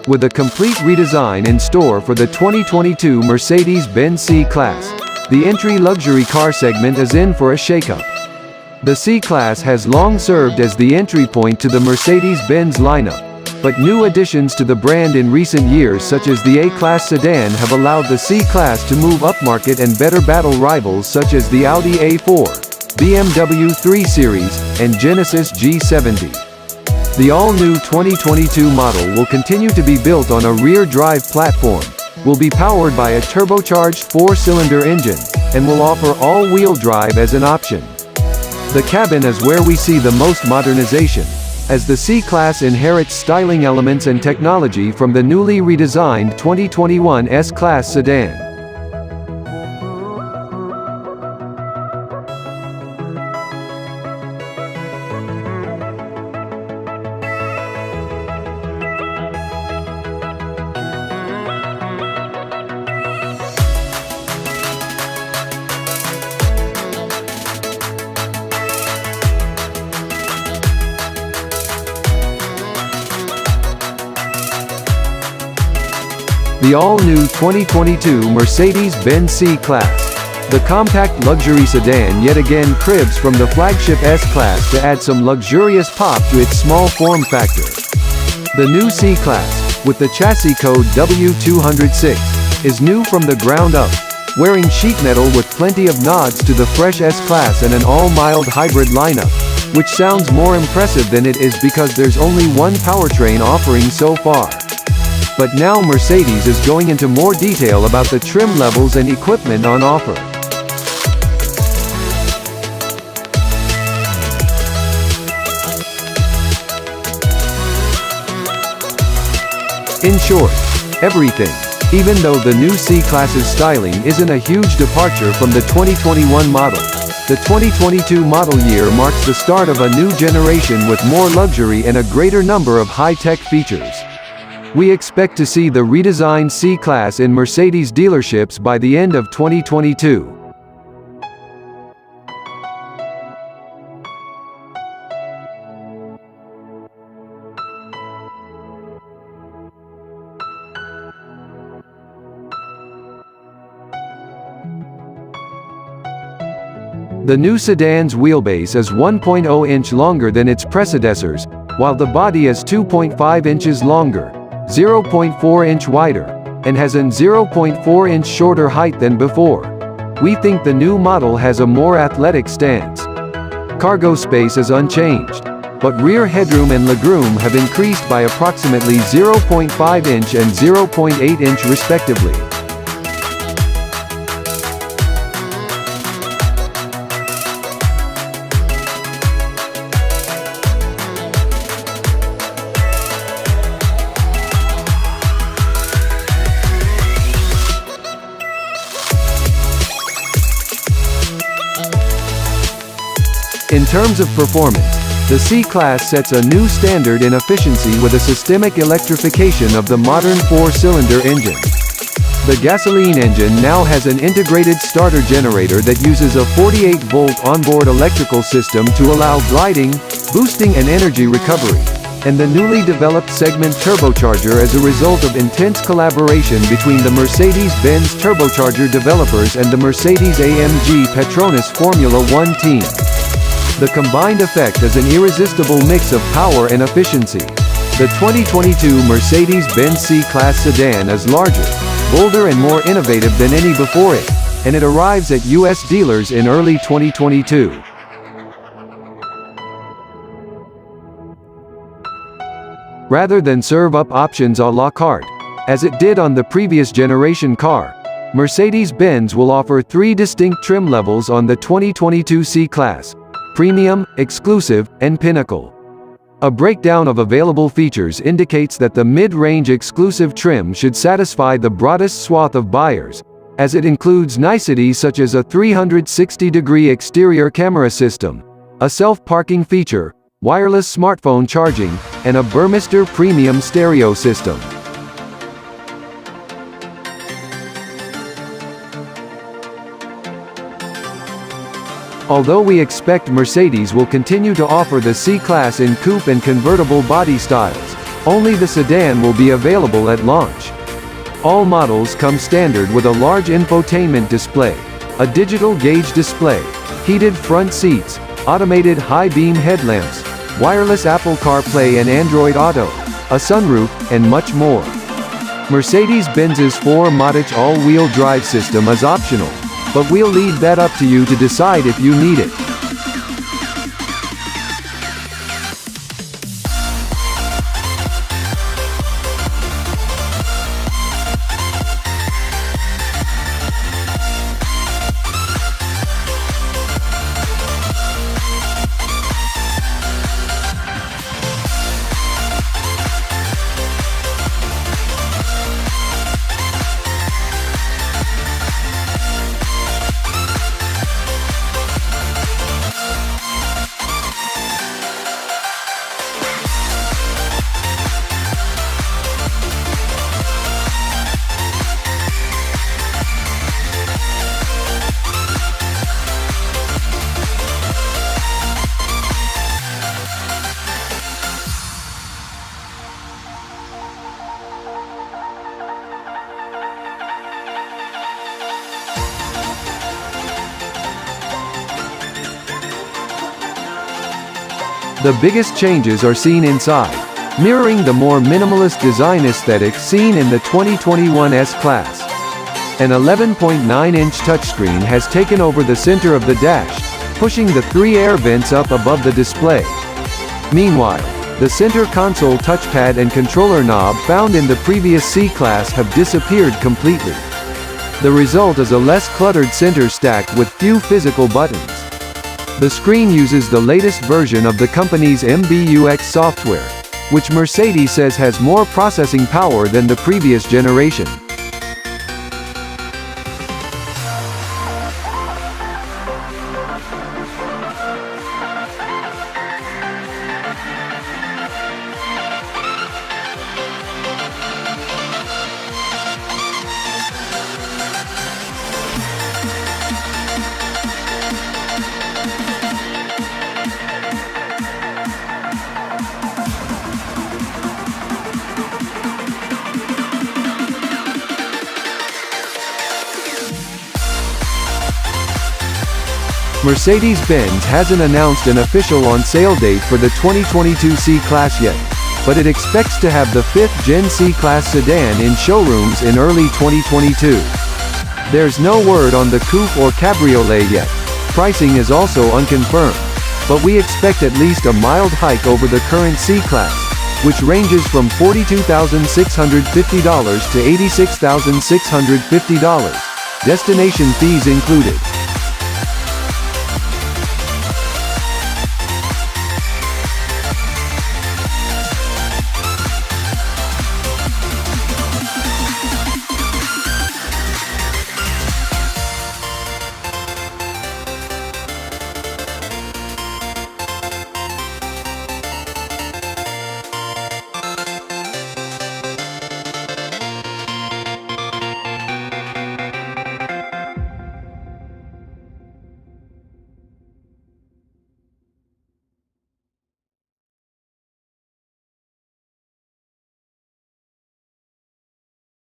with a complete redesign in store for the 2022 Mercedes-Benz C-class. The entry luxury car segment is in for a shakeup. The C-class has long served as the entry point to the Mercedes-Benz lineup, but new additions to the brand in recent years such as the A-class sedan have allowed the C-class to move upmarket and better battle rivals such as the Audi A4, BMW 3 Series, and Genesis G70. The all-new 2022 model will continue to be built on a rear-drive platform, will be powered by a turbocharged 4-cylinder engine, and will offer all-wheel drive as an option. The cabin is where we see the most modernization, as the C-Class inherits styling elements and technology from the newly redesigned 2021 S-Class sedan. The all-new 2022 Mercedes-Benz C-Class. The compact luxury sedan yet again cribs from the flagship S-Class to add some luxurious pop to its small form factor. The new C-Class, with the chassis code W206, is new from the ground up, wearing sheet metal with plenty of nods to the fresh S-Class and an all-mild hybrid lineup, which sounds more impressive than it is because there's only one powertrain offering so far. But now Mercedes is going into more detail about the trim levels and equipment on offer. In short, everything. Even though the new C-Class's styling isn't a huge departure from the 2021 model, the 2022 model year marks the start of a new generation with more luxury and a greater number of high-tech features. We expect to see the redesigned C-Class in Mercedes dealerships by the end of 2022. The new sedan's wheelbase is 1.0 inch longer than its predecessors, while the body is 2.5 inches longer, 0.4 inch wider, and has an 0.4 inch shorter height than before. We think the new model has a more athletic stance. Cargo space is unchanged, but rear headroom and legroom have increased by approximately 0.5 inch and 0.8 inch respectively. In terms of performance, the C-Class sets a new standard in efficiency with a systemic electrification of the modern 4-cylinder engine. The gasoline engine now has an integrated starter generator that uses a 48-volt onboard electrical system to allow gliding, boosting and energy recovery, and the newly developed segment turbocharger as a result of intense collaboration between the Mercedes-Benz turbocharger developers and the Mercedes-AMG Petronas Formula One team. The combined effect is an irresistible mix of power and efficiency. The 2022 Mercedes-Benz C-Class sedan is larger, bolder and more innovative than any before it, and it arrives at US dealers in early 2022. Rather than serve up options à la carte, as it did on the previous generation car, Mercedes-Benz will offer 3 distinct trim levels on the 2022 C-Class: Premium, Exclusive, and Pinnacle. A breakdown of available features indicates that the mid-range exclusive trim should satisfy the broadest swath of buyers, as it includes niceties such as a 360-degree exterior camera system, a self-parking feature, wireless smartphone charging, and a Burmester premium stereo system. Although we expect Mercedes will continue to offer the C-Class in coupe and convertible body styles, Only the sedan will be available at launch. All models come standard with a large infotainment display, a digital gauge display, heated front seats, automated high-beam headlamps, wireless Apple CarPlay and Android Auto, a sunroof, and much more. Mercedes-Benz's 4MATIC all-wheel drive system is optional, but we'll leave that up to you to decide if you need it. The biggest changes are seen inside, mirroring the more minimalist design aesthetic seen in the 2021 S-Class. An 11.9-inch touchscreen has taken over the center of the dash, pushing the 3 air vents up above the display. Meanwhile, the center console touchpad and controller knob found in the previous C-Class have disappeared completely. The result is a less cluttered center stack with few physical buttons. The screen uses the latest version of the company's MBUX software, which Mercedes says has more processing power than the previous generation. Mercedes-Benz hasn't announced an official on-sale date for the 2022 C-Class yet, but it expects to have the 5th Gen C-Class sedan in showrooms in early 2022. There's no word on the coupe or cabriolet yet. Pricing is also unconfirmed, but we expect at least a mild hike over the current C-Class, which ranges from $42,650 to $86,650, destination fees included.